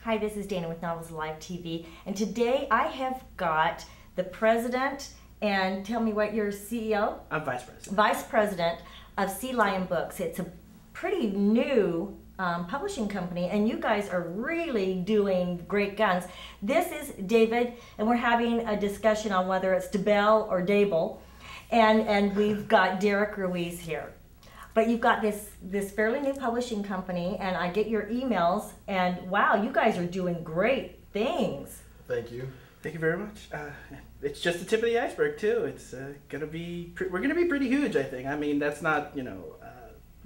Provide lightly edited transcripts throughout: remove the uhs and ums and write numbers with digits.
Hi, this is Dana with Novels Live TV, and today I have got the president, and tell me what your CEO? I'm vice president. Vice president of Sea Lion Books. It's a pretty new publishing company, and you guys are really doing great guns. This is David, and we're having a discussion on whether it's DeBell or Dable, and we've got Derek Ruiz here. But you've got this fairly new publishing company, and I get your emails, and wow, you guys are doing great things. Thank you. Thank you very much. It's just the tip of the iceberg too. It's gonna be we're gonna be pretty huge, I think. I mean, that's not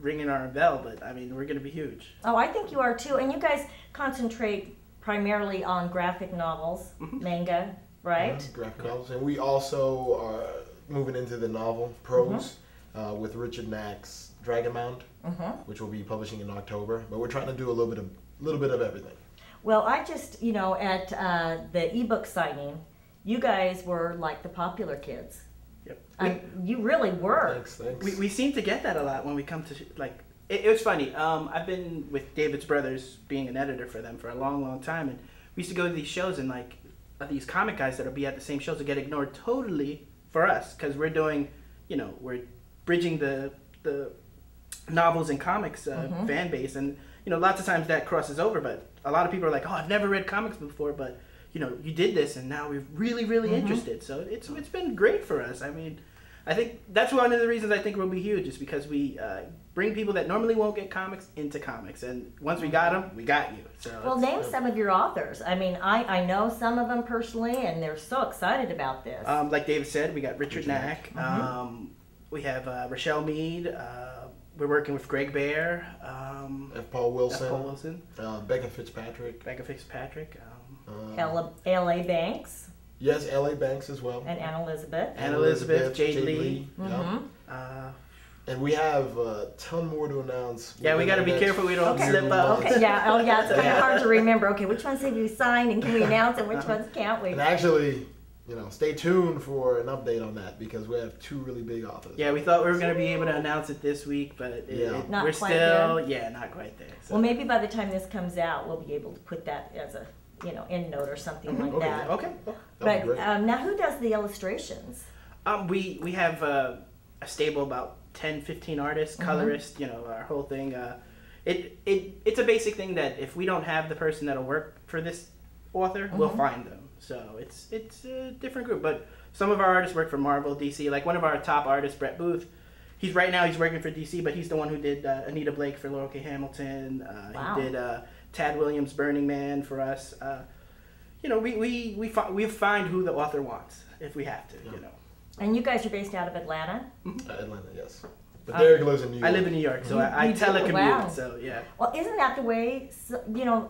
ringing our bell, but I mean we're gonna be huge. Oh, I think you are too. And you guys concentrate primarily on graphic novels, manga, right? Graphic novels, and we also are moving into the novel prose with Richard Knack's Dragonmount, which we'll be publishing in October. But we're trying to do a little bit of everything. Well, I just, at the ebook signing, you guys were like the popular kids. Yep. You really were. Thanks. We seem to get that a lot when we come to it was funny. I've been with David's Brothers, being an editor for them for a long time, and we used to go to these shows, and like these comic guys that'll be at the same shows will get ignored totally for us because we're doing, we're bridging the novels and comics fan base, and lots of times that crosses over, but a lot of people are like, oh, I've never read comics before, but you did this and now we're really interested. So it's been great for us. I mean, I think that's one of the reasons I think we'll be huge, is because we bring people that normally won't get comics into comics, and once we got them, we got you. So well, name some of your authors. I mean, I know some of them personally, and they're so excited about this. Like David said, we got Richard Knack. We have Rochelle Mead. We're working with Greg Bear. F. Paul Wilson. Becca Fitzpatrick. L.A. Banks. Yes, L.A. Banks as well. And Anne Elizabeth. Anne Elizabeth, Jade Lee. And we have a ton more to announce. Yeah, we got to be careful we don't slip up. Okay, yeah, it's kind of hard to remember. Okay, which ones have you signed, and can we announce, and which ones can't we? And actually, stay tuned for an update on that, because we have two really big authors. Yeah, we thought we were going to be able to announce it this week, but we're still not quite there. So. Well, maybe by the time this comes out, we'll be able to put that as a end note or something like that. Okay. But now, who does the illustrations? We have a stable about 10-15 artists, colorists. Our whole thing. It's a basic thing that if we don't have the person that'll work for this author, we'll find them. So it's a different group, but some of our artists work for Marvel, DC. Like one of our top artists, Brett Booth, he's working for DC, but he's the one who did Anita Blake for Laurell K. Hamilton. Wow. He did Tad Williams' Burning Man for us. We find who the author wants if we have to. And you guys are based out of Atlanta? Atlanta, yes. But Derek lives in New York. I live in New York, so I telecommute. Wow. So yeah. Well, isn't that the way?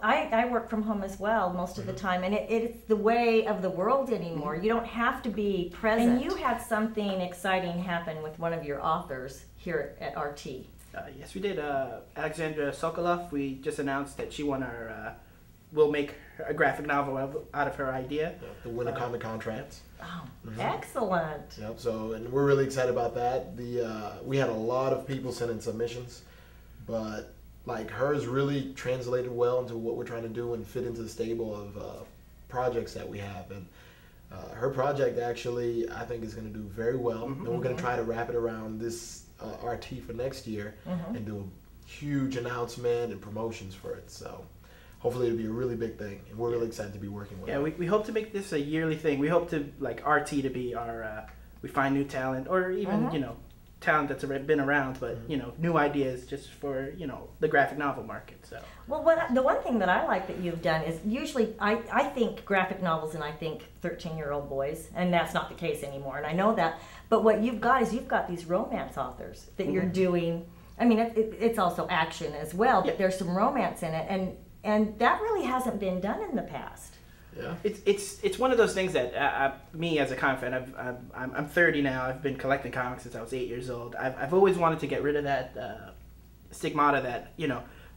I work from home as well most of the time, and it's the way of the world anymore. You don't have to be present. And you had something exciting happen with one of your authors here at RT. Yes, we did. Alexandra Sokolov. We just announced that she won our. We'll make a graphic novel out of her idea. Yeah, the Winter Comic Contracts. Oh, excellent. Yep. So, and we're really excited about that. We had a lot of people send in submissions, but like hers really translated well into what we're trying to do and fit into the stable of projects that we have. And her project actually, I think, is going to do very well. And we're going to try to wrap it around this RT for next year and do a huge announcement and promotions for it. So. Hopefully it'll be a really big thing, and we're really excited to be working with it. Yeah, we hope to make this a yearly thing. We hope to, RT to be our, we find new talent, or even, talent that's been around, but, new ideas just for, the graphic novel market, so. Well, the one thing that I like that you've done is usually, I think graphic novels and I think 13-year-old boys, and that's not the case anymore, and I know that, but what you've got is you've got these romance authors that you're doing. I mean, it's also action as well, but there's some romance in it, and that really hasn't been done in the past. Yeah, it's one of those things that me as a comic fan, I'm 30 now. I've been collecting comics since I was 8 years old. I've always wanted to get rid of that stigmata that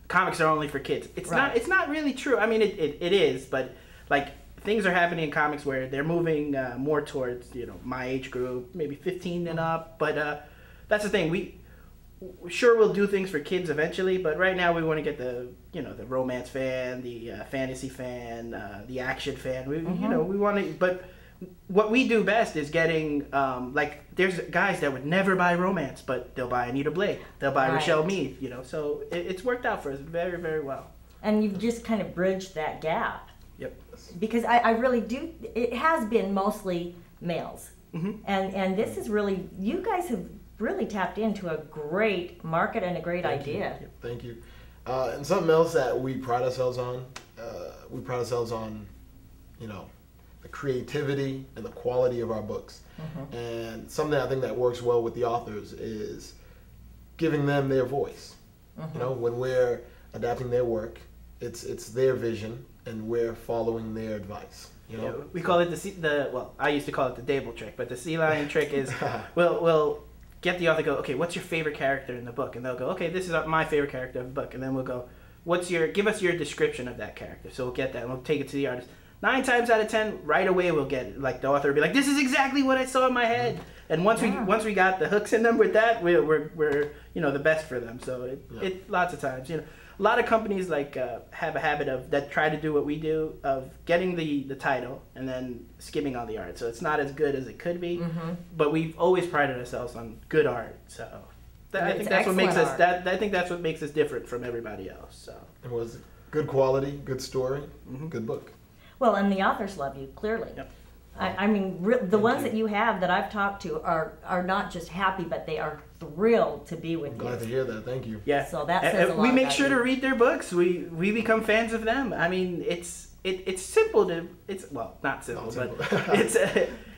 comics are only for kids. It's not really true. I mean, it is, but like things are happening in comics where they're moving more towards my age group, maybe 15 and up. But that's the thing. sure we'll do things for kids eventually, but right now we want to get the the romance fan, the fantasy fan, the action fan. We we want to, but what we do best is getting like there's guys that would never buy romance, but they'll buy Anita Blake, they'll buy Right. Rochelle Mead, so it's worked out for us very, very well. And you've just kind of bridged that gap. Yep. Because I really do, it has been mostly males. And this is really, you guys have really tapped into a great market and a great idea. Thank you. And something else that we pride ourselves on, the creativity and the quality of our books. And something I think that works well with the authors is giving them their voice. When we're adapting their work, it's their vision and we're following their advice. Yeah, we call it well, I used to call it the Dable trick, but the sea lion trick is we'll get the author to go, okay, what's your favorite character in the book? And they'll go, okay, this is my favorite character of the book. And then we'll go, give us your description of that character. So we'll get that and we'll take it to the artist. 9 times out of 10, right away we'll get like the author will be like, this is exactly what I saw in my head. And once we got the hooks in them with that, we're the best for them. So it lots of times, a lot of companies like have a habit that try to do what we do of getting the title and then skimming on the art. So it's not as good as it could be, but we've always prided ourselves on good art. So I think that's what makes us I think that's what makes us different from everybody else. So it was good quality, good story, good book. Well, and the authors love you, clearly. Yep. I mean, the ones that you have that I've talked to are not just happy, but they are thrilled to be with you. Glad to hear that. Thank you. Yeah. So that says a lot we make about sure you. to read their books. We become fans of them. I mean, it's simple to not simple, but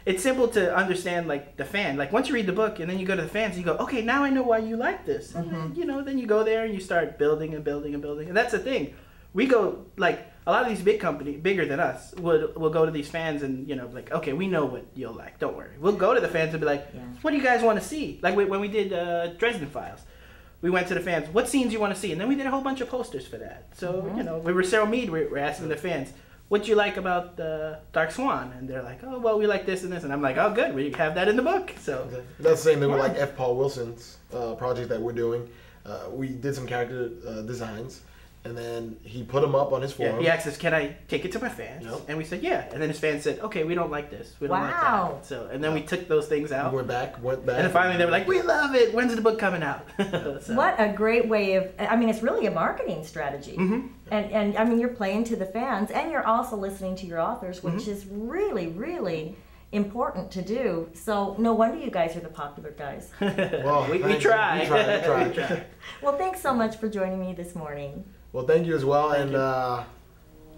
it's simple to understand like the fan. Like once you read the book and then you go to the fans, you go, okay, now I know why you like this. And then you go there and you start building and building and building. And that's the thing. We go like a lot of these big companies, bigger than us, will go to these fans and like, okay, we know what you'll like. Don't worry. We'll go to the fans and be like, what do you guys want to see? Like when we did Dresden Files, we went to the fans. What scenes you want to see? And then we did a whole bunch of posters for that. So we were Sarah Mead. We're asking the fans, what do you like about Dark Swan? And they're like, oh well, we like this and this. And I'm like, oh good, we have that in the book. So that's the same thing with like F. Paul Wilson's project that we're doing. We did some character designs. And then he put them up on his forum. Yeah, he asked us, can I take it to my fans? Yep. And we said, yeah. And then his fans said, okay, we don't like this. We don't like Wow. that. So, and then we took those things out. We went back. And then finally they were like, we love it. When's the book coming out? So. What a great way of, I mean, it's really a marketing strategy. And I mean, you're playing to the fans and you're also listening to your authors, which is really, really important to do. So no wonder you guys are the popular guys. Well, we try. We try. Well, thanks so much for joining me this morning. Well, thank you as well.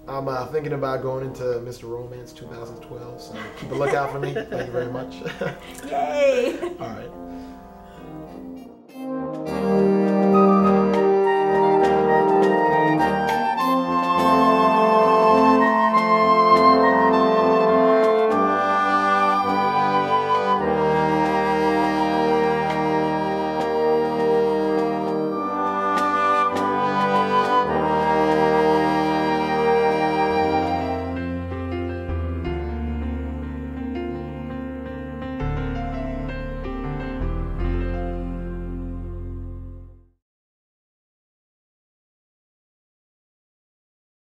I'm thinking about going into Mr. Romance 2012, so keep a lookout for me. Thank you very much. Yay! All right.